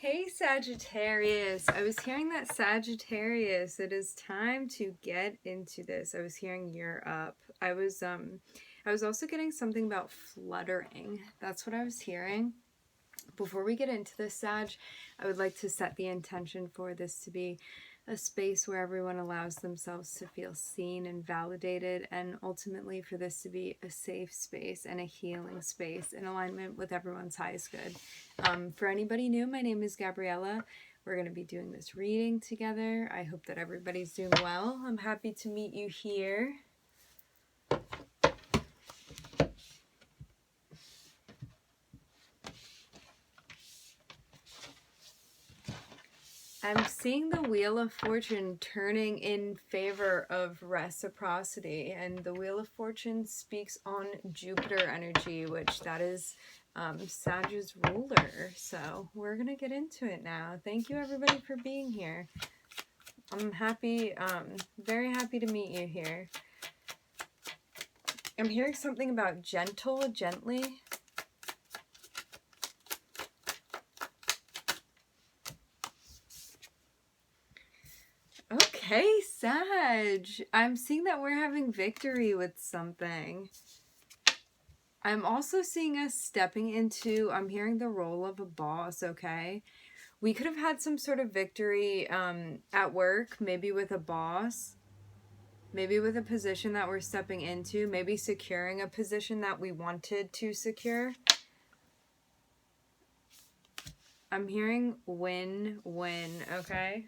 Hey Sagittarius, I was hearing that Sagittarius, it is time to get into this. I was hearing you're up. I was also getting something about fluttering. That's what I was hearing. Before we get into this, Sag, I would like to set the intention for this to be a space where everyone allows themselves to feel seen and validated, and ultimately for this to be a safe space and a healing space in alignment with everyone's highest good. For anybody new, my name is Gabriella. We're going to be doing this reading together. I hope that everybody's doing well. I'm happy to meet you here. I'm seeing the Wheel of Fortune turning in favor of reciprocity, and the Wheel of Fortune speaks on Jupiter energy, which that is Sag's ruler. So we're gonna get into it now. Thank you everybody for being here. I'm happy, very happy to meet you here. I'm hearing something about gentle, gently. Okay, Sag. I'm seeing that we're having victory with something. I'm also seeing us stepping into, I'm hearing the role of a boss, okay? We could have had some sort of victory at work, maybe with a boss, maybe with a position that we're stepping into, maybe securing a position that we wanted to secure. I'm hearing win-win, okay?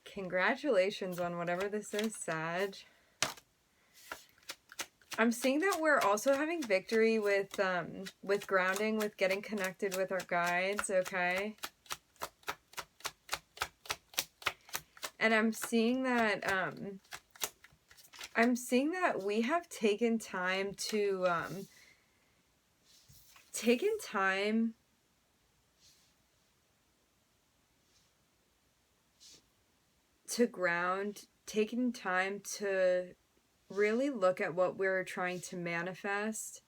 Congratulations on whatever this is, Sag. I'm seeing that we're also having victory with grounding, with getting connected with our guides, okay? And I'm seeing that we have taken time to ground, taking time to really look at what we're trying to manifest,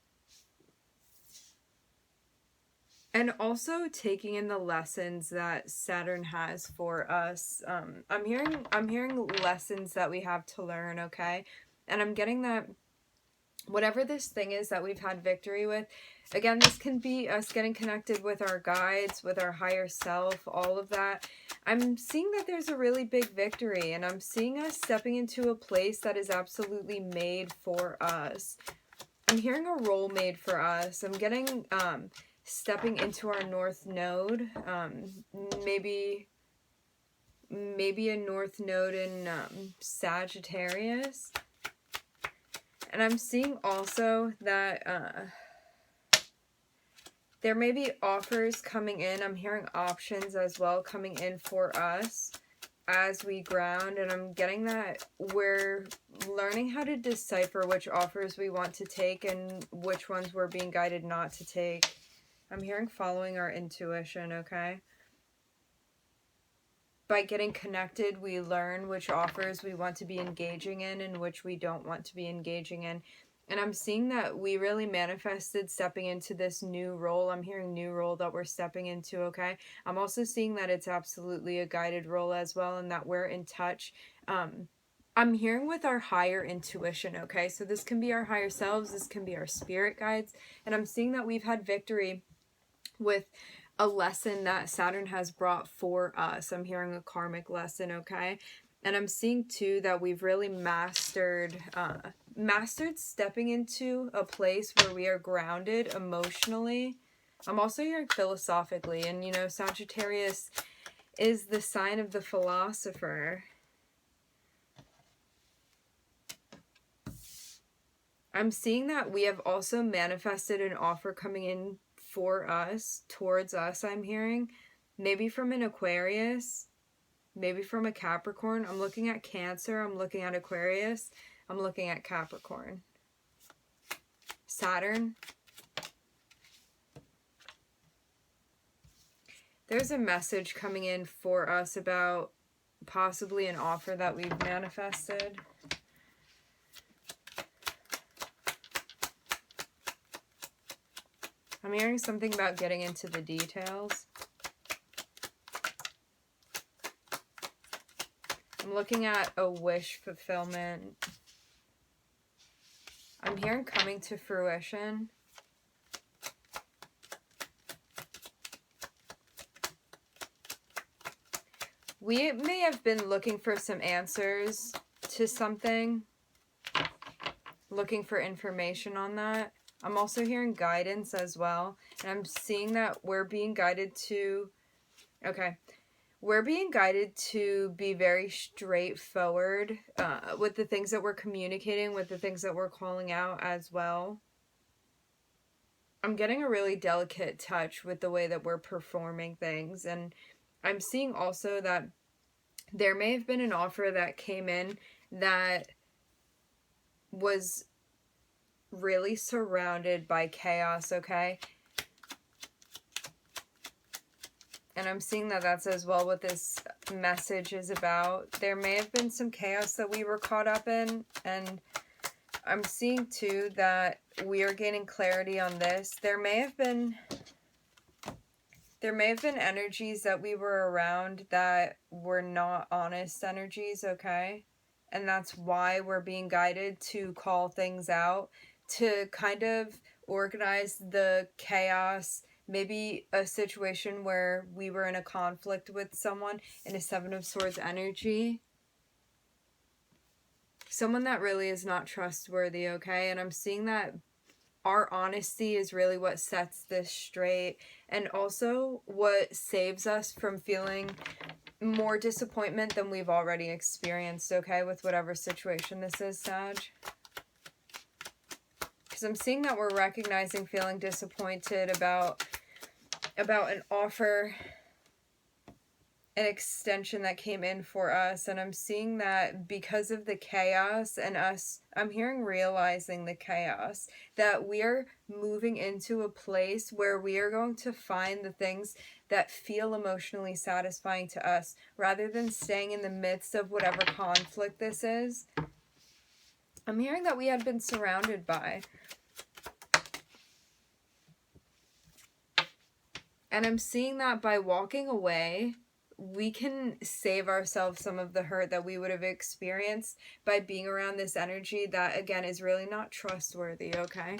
and also taking in the lessons that Saturn has for us. I'm hearing lessons that we have to learn, okay? And I'm getting that whatever this thing is that we've had victory with, again, this can be us getting connected with our guides, with our higher self, all of that. I'm seeing that there's a really big victory, and I'm seeing us stepping into a place that is absolutely made for us. I'm hearing a role made for us. I'm getting stepping into our North Node, maybe a North Node in Sagittarius. And I'm seeing also that there may be offers coming in. I'm hearing options as well coming in for us as we ground. And I'm getting that we're learning how to decipher which offers we want to take and which ones we're being guided not to take. I'm hearing following our intuition, okay? By getting connected, we learn which offers we want to be engaging in and which we don't want to be engaging in. And I'm seeing that we really manifested stepping into this new role. I'm hearing new role that we're stepping into, okay? I'm also seeing that it's absolutely a guided role as well, and that we're in touch. I'm hearing with our higher intuition, okay? So this can be our higher selves, this can be our spirit guides. And I'm seeing that we've had victory with a lesson that Saturn has brought for us. I'm hearing a karmic lesson, okay? And I'm seeing too that we've really mastered stepping into a place where we are grounded emotionally. I'm also hearing philosophically, and you know, Sagittarius is the sign of the philosopher. I'm seeing that we have also manifested an offer coming in for us, towards us, I'm hearing. Maybe from an Aquarius, maybe from a Capricorn. I'm looking at Cancer, I'm looking at Aquarius, I'm looking at Capricorn. Saturn. There's a message coming in for us about possibly an offer that we've manifested. I'm hearing something about getting into the details. I'm looking at a wish fulfillment. I'm hearing coming to fruition. We may have been looking for some answers to something, looking for information on that. I'm also hearing guidance as well, and I'm seeing that we're being guided to, we're being guided to be very straightforward with the things that we're communicating, with the things that we're calling out as well. I'm getting a really delicate touch with the way that we're performing things, and I'm seeing also that there may have been an offer that came in that was really surrounded by chaos, okay? And I'm seeing that that's as well what this message is about. There may have been some chaos that we were caught up in, and I'm seeing too that we are gaining clarity on this. There may have been energies that we were around that were not honest energies, okay? And that's why we're being guided to call things out, to kind of organize the chaos. Maybe a situation where we were in a conflict with someone in a Seven of Swords energy. Someone that really is not trustworthy, okay? And I'm seeing that our honesty is really what sets this straight, and also what saves us from feeling more disappointment than we've already experienced, okay, with whatever situation this is, Sag. Because I'm seeing that we're recognizing feeling disappointed about an offer, an extension that came in for us, and I'm seeing that because of the chaos and us, I'm hearing realizing the chaos, that we're moving into a place where we are going to find the things that feel emotionally satisfying to us, rather than staying in the midst of whatever conflict this is. I'm hearing that we had been surrounded by. And I'm seeing that by walking away, we can save ourselves some of the hurt that we would have experienced by being around this energy that, again, is really not trustworthy, okay?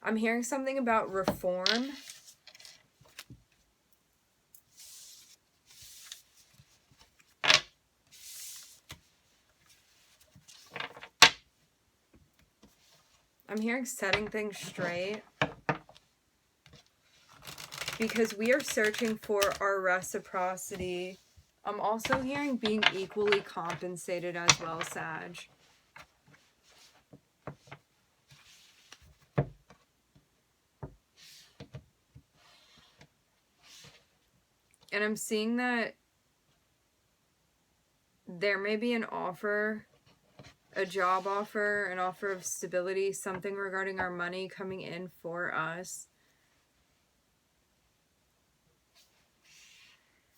I'm hearing something about reform. I'm hearing setting things straight. Because we are searching for our reciprocity. I'm also hearing being equally compensated as well, Sag. And I'm seeing that there may be an offer, a job offer, an offer of stability, something regarding our money coming in for us.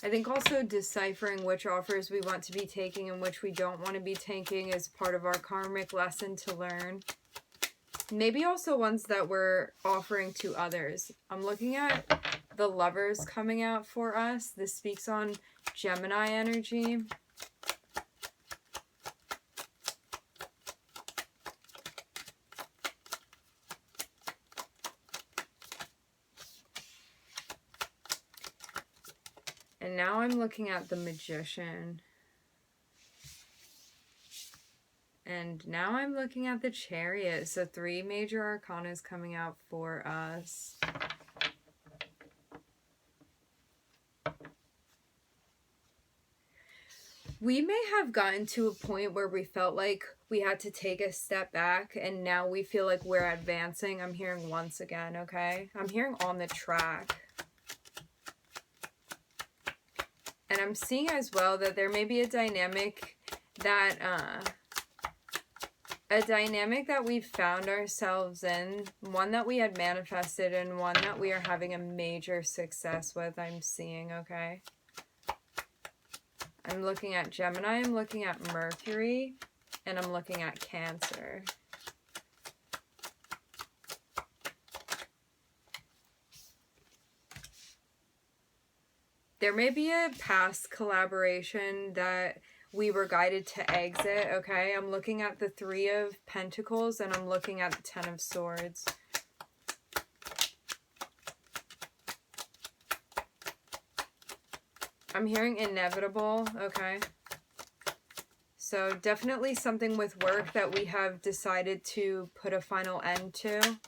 I think also deciphering which offers we want to be taking and which we don't want to be taking is part of our karmic lesson to learn. Maybe also ones that we're offering to others. I'm looking at the Lovers coming out for us. This speaks on Gemini energy. And now I'm looking at the Magician. And now I'm looking at the Chariot. So 3 major arcana is coming out for us. We may have gotten to a point where we felt like we had to take a step back, and now we feel like we're advancing. I'm hearing once again, okay? I'm hearing on the track. And I'm seeing as well that there may be a dynamic that we've found ourselves in, one that we had manifested and one that we are having a major success with, I'm seeing, okay? I'm looking at Gemini, I'm looking at Mercury, and I'm looking at Cancer. There may be a past collaboration that we were guided to exit, okay? I'm looking at the Three of Pentacles and I'm looking at the Ten of Swords. I'm hearing inevitable, okay? So definitely something with work that we have decided to put a final end to.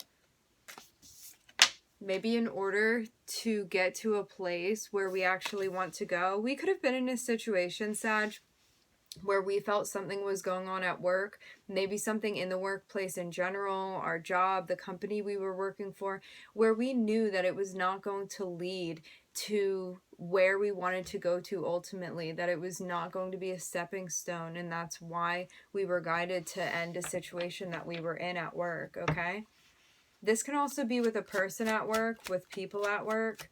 Maybe in order to get to a place where we actually want to go. We could have been in a situation, Sag, where we felt something was going on at work, maybe something in the workplace in general, our job, the company we were working for, where we knew that it was not going to lead to where we wanted to go to ultimately, that it was not going to be a stepping stone, and that's why we were guided to end a situation that we were in at work, okay? This can also be with a person at work, with people at work.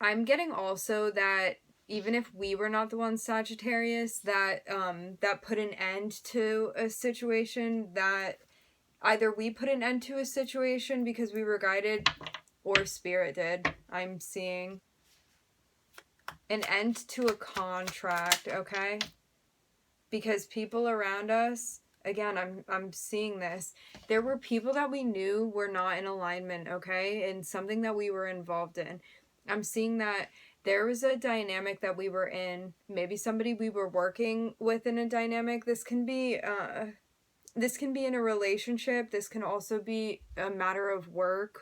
I'm getting also that even if we were not the ones, Sagittarius, that that put an end to a situation, that either we put an end to a situation because we were guided, or Spirit did. I'm seeing an end to a contract, okay? Because people around us, again, I'm seeing this. There were people that we knew were not in alignment, okay? And something that we were involved in. I'm seeing that there was a dynamic that we were in. Maybe somebody we were working with in a dynamic. This can be in a relationship. This can also be a matter of work.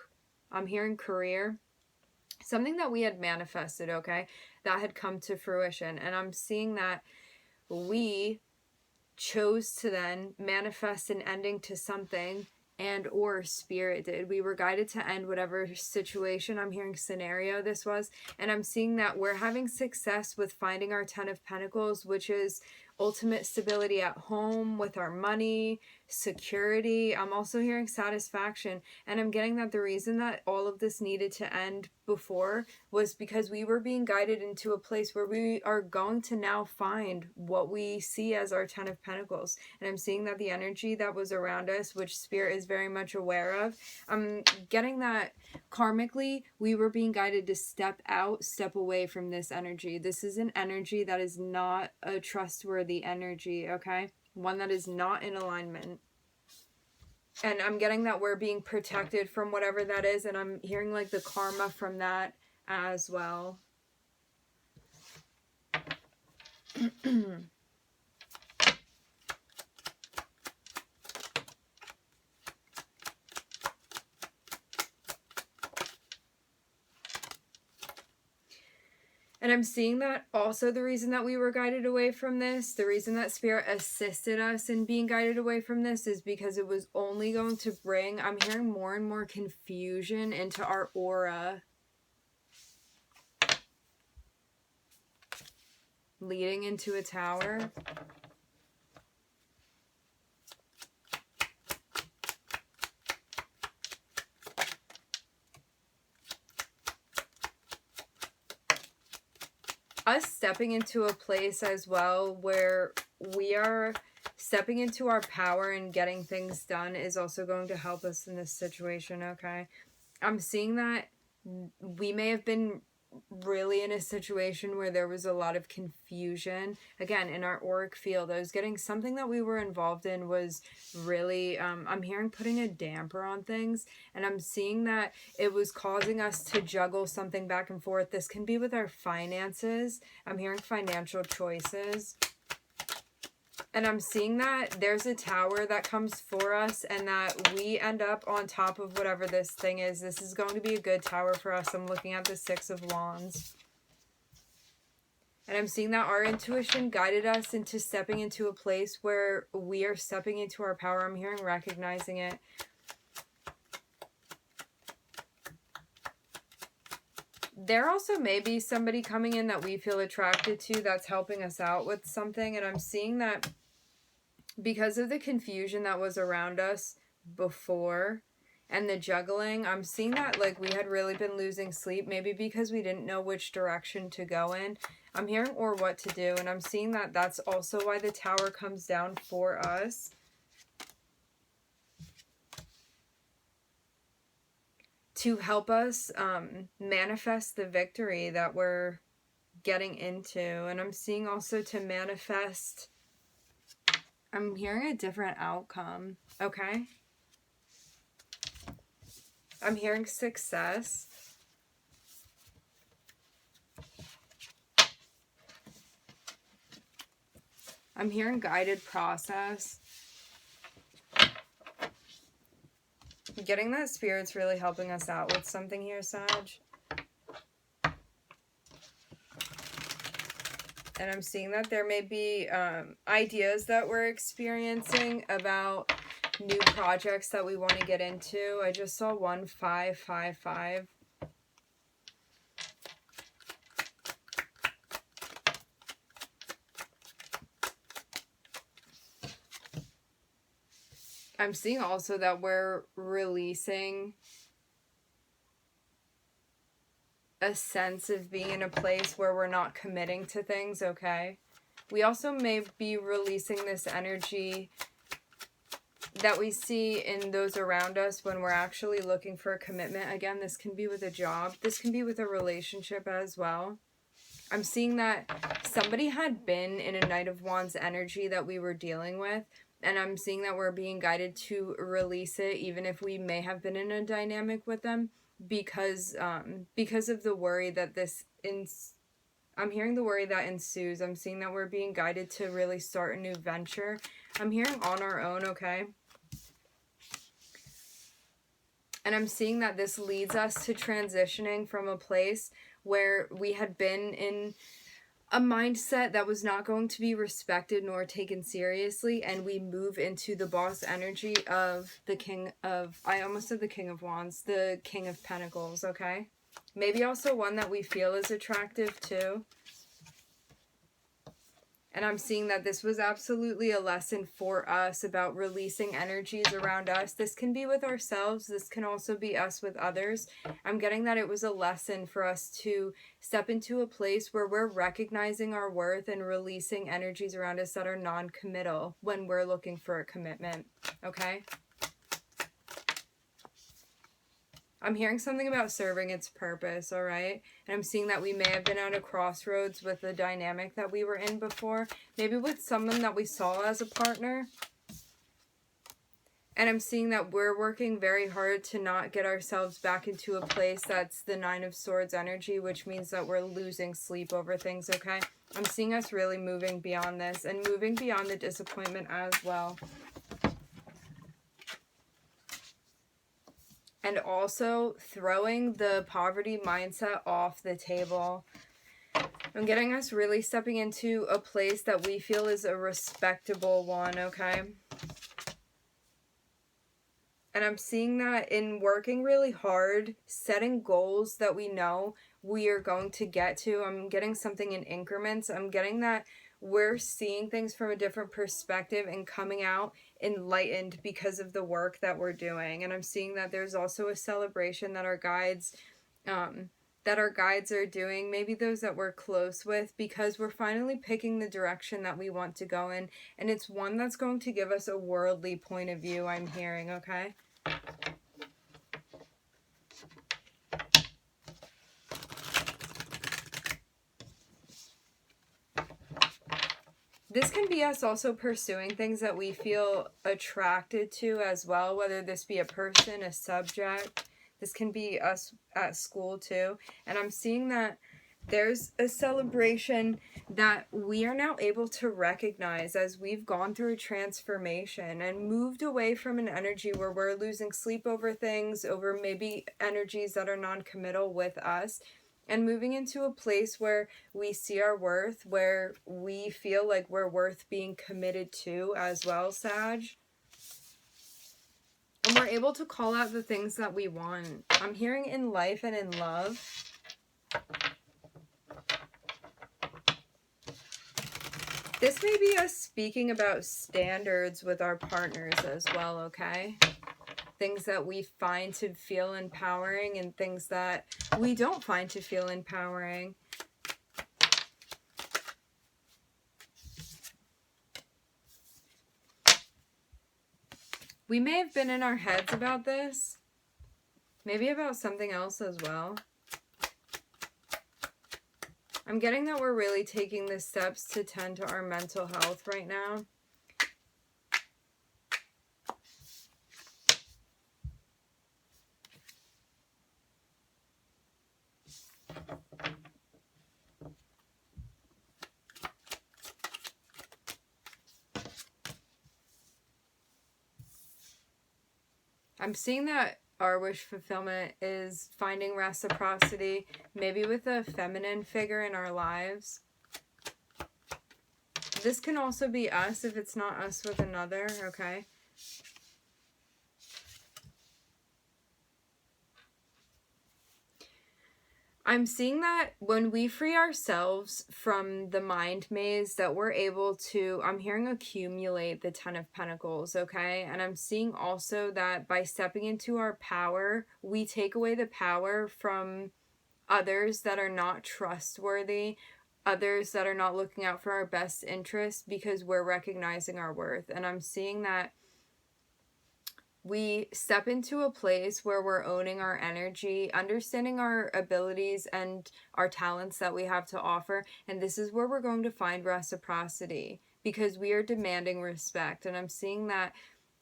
I'm hearing career. Something that we had manifested, okay? That had come to fruition. And I'm seeing that we chose to then manifest an ending to something, and or Spirit did. We were guided to end whatever situation, I'm hearing scenario this was, and I'm seeing that we're having success with finding our Ten of Pentacles, which is ultimate stability at home, with our money, security. I'm also hearing satisfaction, and I'm getting that the reason that all of this needed to end before was because we were being guided into a place where we are going to now find what we see as our Ten of Pentacles. And I'm seeing that the energy that was around us, which Spirit is very much aware of, I'm getting that karmically we were being guided to step out, step away from this energy. This is an energy that is not a trustworthy energy, okay? One that is not in alignment. And I'm getting that we're being protected from whatever that is, and I'm hearing like the karma from that as well. And I'm seeing that also the reason that we were guided away from this, the reason that Spirit assisted us in being guided away from this, is because it was only going to bring, I'm hearing more and more confusion into our aura, leading into a tower. Us stepping into a place as well where we are stepping into our power and getting things done is also going to help us in this situation, okay? I'm seeing that we may have been really in a situation where there was a lot of confusion. Again, in our auric field, I was getting something that we were involved in was really, I'm hearing putting a damper on things, and I'm seeing that it was causing us to juggle something back and forth. This can be with our finances. I'm hearing financial choices. And I'm seeing that there's a tower that comes for us and that we end up on top of whatever this thing is. This is going to be a good tower for us. I'm looking at the Six of Wands. And I'm seeing that our intuition guided us into stepping into a place where we are stepping into our power. I'm hearing recognizing it. There also may be somebody coming in that we feel attracted to that's helping us out with something. And I'm seeing that because of the confusion that was around us before and the juggling, I'm seeing that like we had really been losing sleep, maybe because we didn't know which direction to go in. I'm hearing or what to do, and I'm seeing that that's also why the Tower comes down for us. To help us manifest the victory that we're getting into. And I'm seeing also to manifest, I'm hearing a different outcome, okay? I'm hearing success. I'm hearing guided process. I'm getting that Spirit's really helping us out with something here, Sag. And I'm seeing that there may be ideas that we're experiencing about new projects that we want to get into. I just saw 1555. I'm seeing also that we're releasing a sense of being in a place where we're not committing to things, okay? We also may be releasing this energy that we see in those around us when we're actually looking for a commitment. Again, this can be with a job. This can be with a relationship as well. I'm seeing that somebody had been in a Knight of Wands energy that we were dealing with. And I'm seeing that we're being guided to release it, even if we may have been in a dynamic with them, because of the worry that I'm hearing the worry that ensues. I'm seeing that we're being guided to really start a new venture. I'm hearing on our own, okay? And I'm seeing that this leads us to transitioning from a place where we had been in a mindset that was not going to be respected nor taken seriously, and we move into the boss energy of the King of, I almost said the King of Wands, the King of Pentacles, okay? Maybe also one that we feel is attractive too. And I'm seeing that this was absolutely a lesson for us about releasing energies around us. This can be with ourselves. This can also be us with others. I'm getting that it was a lesson for us to step into a place where we're recognizing our worth and releasing energies around us that are non-committal when we're looking for a commitment. Okay? I'm hearing something about serving its purpose, all right? And I'm seeing that we may have been at a crossroads with the dynamic that we were in before. Maybe with someone that we saw as a partner. And I'm seeing that we're working very hard to not get ourselves back into a place that's the Nine of Swords energy, which means that we're losing sleep over things, okay? I'm seeing us really moving beyond this and moving beyond the disappointment as well. And also throwing the poverty mindset off the table. I'm getting us really stepping into a place that we feel is a respectable one, okay? And I'm seeing that in working really hard, setting goals that we know we are going to get to. I'm getting something in increments. I'm getting that we're seeing things from a different perspective and coming out enlightened because of the work that we're doing. And I'm seeing that there's also a celebration that our guides are doing, maybe those that we're close with, because we're finally picking the direction that we want to go in, and it's one that's going to give us a worldly point of view, I'm hearing, okay? This can be us also pursuing things that we feel attracted to as well, whether this be a person, a subject. This can be us at school too. And I'm seeing that there's a celebration that we are now able to recognize as we've gone through a transformation and moved away from an energy where we're losing sleep over things, over maybe energies that are non-committal with us, and moving into a place where we see our worth, where we feel like we're worth being committed to as well, Sag. And we're able to call out the things that we want. I'm hearing in life and in love. This may be us speaking about standards with our partners as well, okay? Things that we find to feel empowering and things that we don't find to feel empowering. We may have been in our heads about this. Maybe about something else as well. I'm getting that we're really taking the steps to tend to our mental health right now. I'm seeing that our wish fulfillment is finding reciprocity, maybe with a feminine figure in our lives. This can also be us if it's not us with another, okay? I'm seeing that when we free ourselves from the mind maze, that we're able to, I'm hearing accumulate the Ten of Pentacles, okay? And I'm seeing also that by stepping into our power, we take away the power from others that are not trustworthy, others that are not looking out for our best interests, because we're recognizing our worth. And I'm seeing that we step into a place where we're owning our energy, understanding our abilities and our talents that we have to offer. And this is where we're going to find reciprocity, because we are demanding respect. And I'm seeing that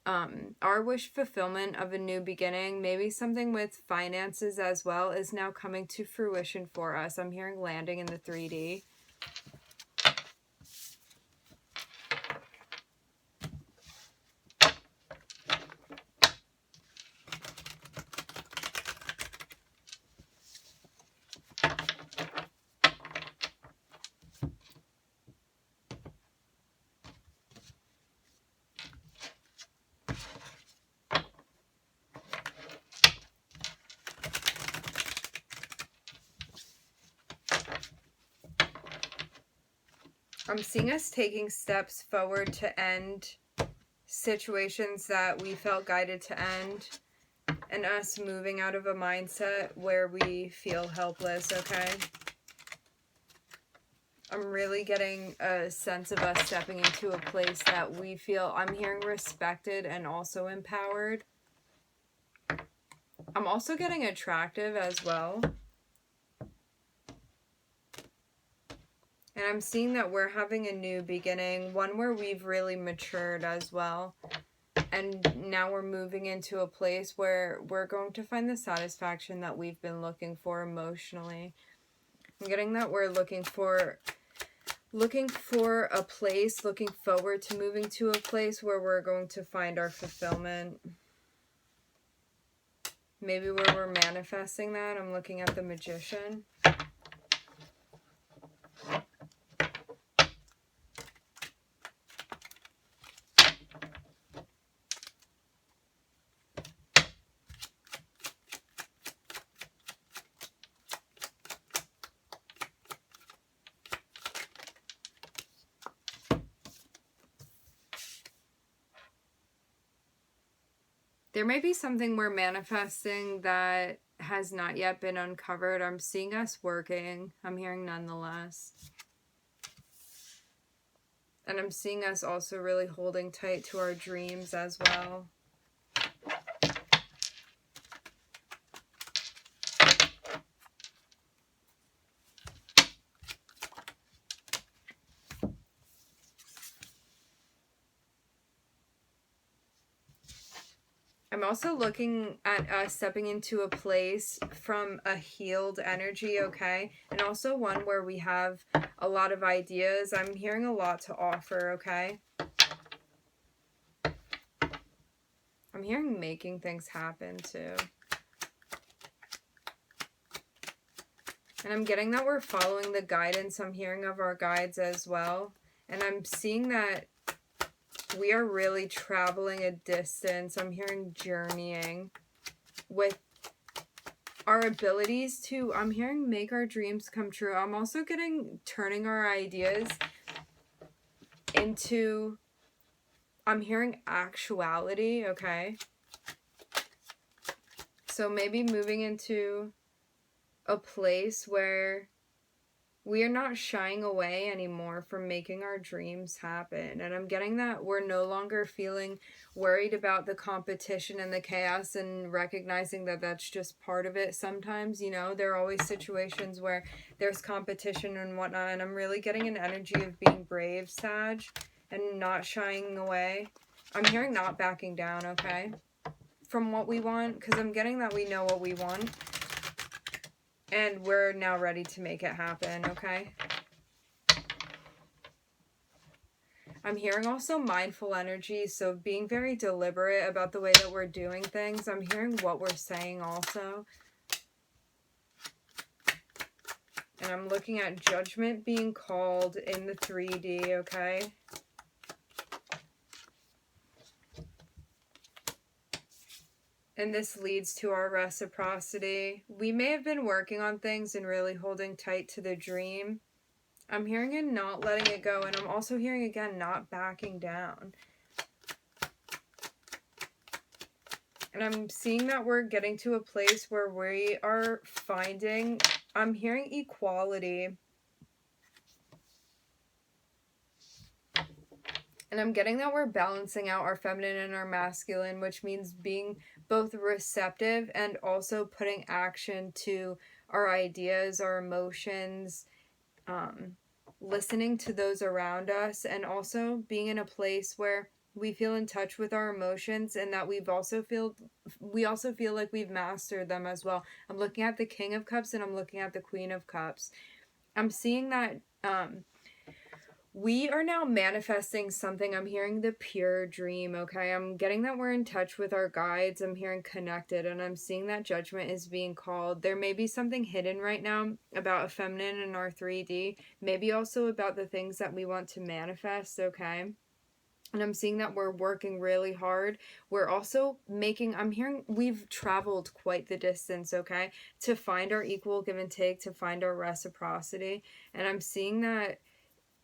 our wish fulfillment of a new beginning, maybe something with finances as well, is now coming to fruition for us. I'm hearing landing in the 3D. I'm seeing us taking steps forward to end situations that we felt guided to end, and us moving out of a mindset where we feel helpless, okay? I'm really getting a sense of us stepping into a place that we feel, I'm hearing respected and also empowered. I'm also getting attractive as well. And I'm seeing that we're having a new beginning, one where we've really matured as well. And now we're moving into a place where we're going to find the satisfaction that we've been looking for emotionally. I'm getting that we're looking for a place, looking forward to moving to a place where we're going to find our fulfillment. Maybe where we're manifesting that. I'm looking at the Magician. There may be something we're manifesting that has not yet been uncovered. I'm seeing us working. I'm hearing nonetheless. And I'm seeing us also really holding tight to our dreams as well. I'm also looking at us stepping into a place from a healed energy, okay? And also one where we have a lot of ideas. I'm hearing a lot to offer, okay? I'm hearing making things happen too. And I'm getting that we're following the guidance. I'm hearing of our guides as well. And I'm seeing that we are really traveling a distance. I'm hearing journeying with our abilities to, I'm hearing make our dreams come true. I'm also getting turning our ideas into, I'm hearing actuality, okay? So maybe moving into a place where We are not shying away anymore from making our dreams happen. And I'm getting that we're no longer feeling worried about the competition and the chaos, and recognizing that that's just part of it sometimes. You know, there are always situations where there's competition and whatnot. And I'm really getting an energy of being brave, Sag, and not shying away. I'm hearing not backing down, okay? From what we want, because I'm getting that we know what we want. And we're now ready to make it happen, okay? I'm hearing also mindful energy, so being very deliberate about the way that we're doing things. I'm hearing what we're saying also. And I'm looking at judgment being called in the 3D, okay? And this leads to our reciprocity. We may have been working on things and really holding tight to the dream. I'm hearing it not letting it go, and I'm also hearing again not backing down. And I'm seeing that we're getting to a place where we are finding, I'm hearing equality. And I'm getting that we're balancing out our feminine and our masculine, which means being both receptive and also putting action to our ideas, our emotions, listening to those around us, and also being in a place where we feel in touch with our emotions, and that we also feel like we've mastered them as well. I'm looking at the King of Cups and I'm looking at the Queen of Cups. I'm seeing that we are now manifesting something. I'm hearing the pure dream, okay? I'm getting that we're in touch with our guides. I'm hearing connected, and I'm seeing that judgment is being called. There may be something hidden right now about a feminine in our 3D. Maybe also about the things that we want to manifest, okay? And I'm seeing that we're working really hard. We're also making, I'm hearing we've traveled quite the distance, okay? To find our equal give and take, to find our reciprocity. And I'm seeing that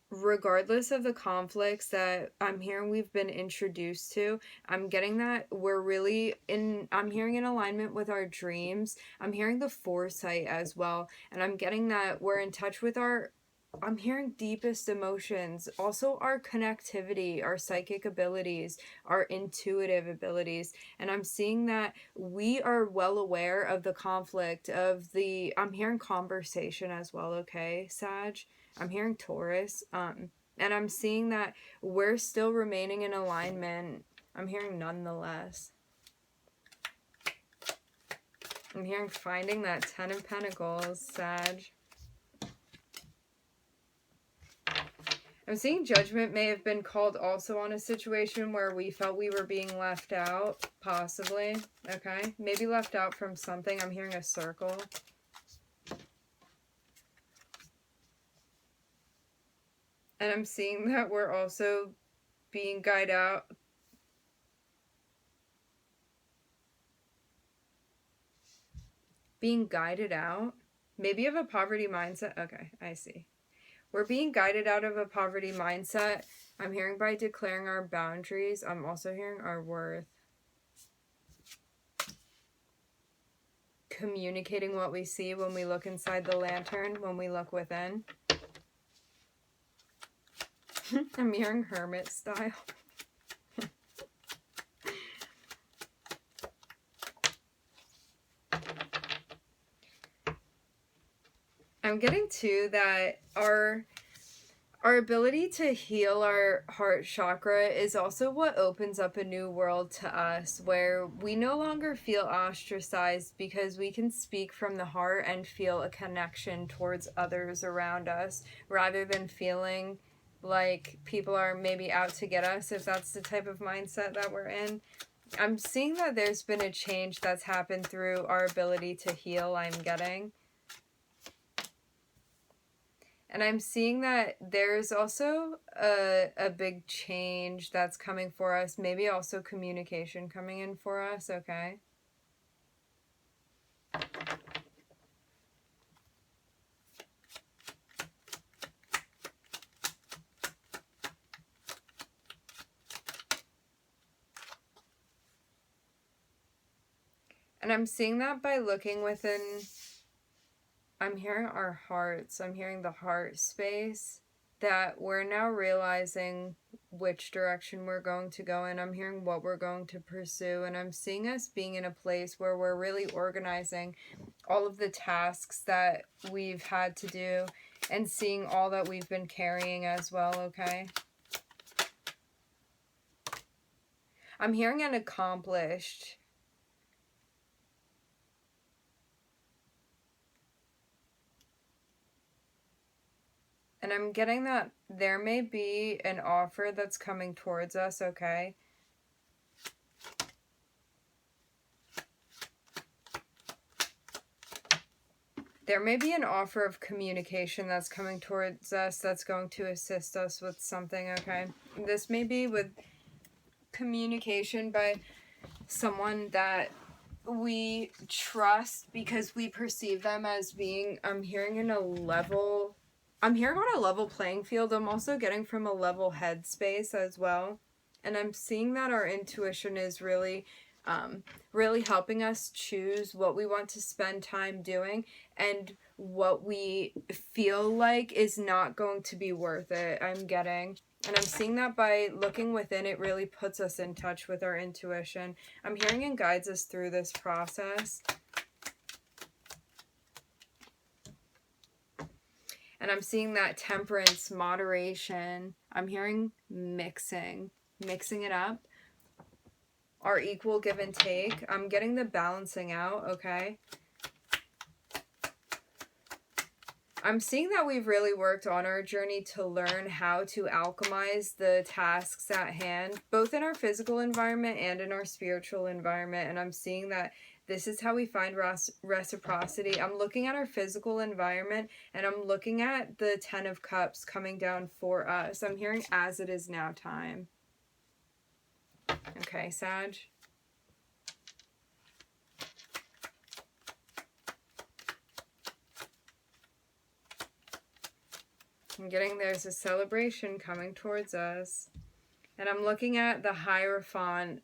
regardless of the conflicts that I'm hearing we've been introduced to, I'm getting that we're really I'm hearing in alignment with our dreams. I'm hearing the foresight as well. And I'm getting that we're in touch with I'm hearing deepest emotions, also our connectivity, our psychic abilities, our intuitive abilities. And I'm seeing that we are well aware of the conflict I'm hearing conversation as well, okay, Sag? I'm hearing Taurus. And I'm seeing that we're still remaining in alignment. I'm hearing nonetheless. I'm hearing finding that 10 of Pentacles, Sag. I'm seeing judgment may have been called also on a situation where we felt we were being left out, possibly, okay? Maybe left out from something. I'm hearing a circle. And I'm seeing that we're also being guided out. Being guided out? Maybe of a poverty mindset. Okay, I see. We're being guided out of a poverty mindset. I'm hearing by declaring our boundaries. I'm also hearing our worth. Communicating what we see when we look inside the lantern, when we look within. I'm hearing hermit style. I'm getting too that our ability to heal our heart chakra is also what opens up a new world to us, where we no longer feel ostracized because we can speak from the heart and feel a connection towards others around us, rather than feeling like people are maybe out to get us, if that's the type of mindset that we're in. I'm seeing that there's been a change that's happened through our ability to heal, I'm getting. And I'm seeing that there's also a big change that's coming for us. Maybe also communication coming in for us, okay? And I'm seeing that by looking within... I'm hearing our hearts. I'm hearing the heart space, that we're now realizing which direction we're going to go in. I'm hearing what we're going to pursue, and I'm seeing us being in a place where we're really organizing all of the tasks that we've had to do and seeing all that we've been carrying as well, okay? I'm hearing an accomplished. And I'm getting that there may be an offer that's coming towards us, okay? There may be an offer of communication that's coming towards us that's going to assist us with something, okay? This may be with communication by someone that we trust because we perceive them as being, I'm hearing on a level playing field. I'm also getting from a level headspace as well. And I'm seeing that our intuition is really helping us choose what we want to spend time doing, and what we feel like is not going to be worth it, I'm getting. And I'm seeing that by looking within, it really puts us in touch with our intuition. I'm hearing and guides us through this process. And I'm seeing that temperance, moderation. I'm hearing mixing it up. Our equal give and take. I'm getting the balancing out, okay? I'm seeing that we've really worked on our journey to learn how to alchemize the tasks at hand, both in our physical environment and in our spiritual environment. And I'm seeing that this is how we find reciprocity. I'm looking at our physical environment, and I'm looking at the 10 of Cups coming down for us. I'm hearing as it is now time. Okay, Sag. I'm getting there's a celebration coming towards us. And I'm looking at the Hierophant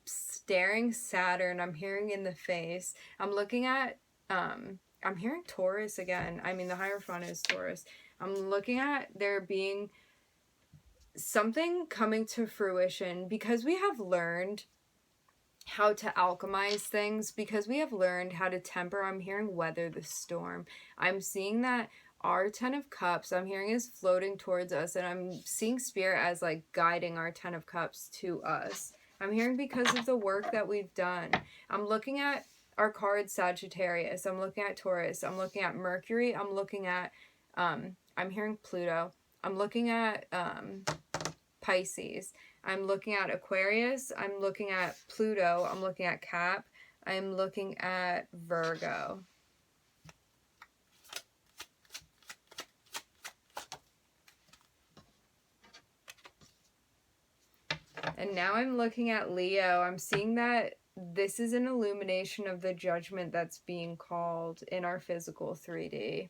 staring Saturn. I'm hearing in the face. I'm looking at, I'm hearing Taurus again. I mean, the Hierophant is Taurus. I'm looking at there being something coming to fruition because we have learned how to alchemize things, because we have learned how to temper. I'm hearing weather the storm. I'm seeing that our 10 of Cups, I'm hearing, is floating towards us, and I'm seeing Spirit as like guiding our 10 of Cups to us. I'm hearing because of the work that we've done. I'm looking at our card Sagittarius. I'm looking at Taurus. I'm looking at Mercury. I'm looking at, I'm hearing Pluto. I'm looking at Pisces. I'm looking at Aquarius. I'm looking at Pluto. I'm looking at Cap. I'm looking at Virgo. And now I'm looking at Leo. I'm seeing that this is an illumination of the judgment that's being called in our physical 3D.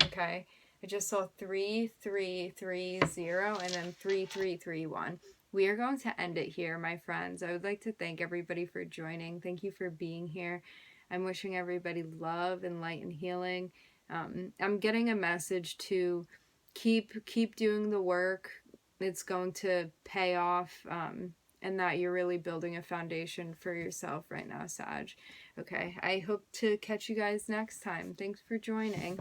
Okay? I just saw 3330 and then 3331. We are going to end it here, my friends. I would like to thank everybody for joining. Thank you for being here. I'm wishing everybody love and light and healing. I'm getting a message to keep doing the work. It's going to pay off, and that you're really building a foundation for yourself right now, Sag. Okay, I hope to catch you guys next time. Thanks for joining.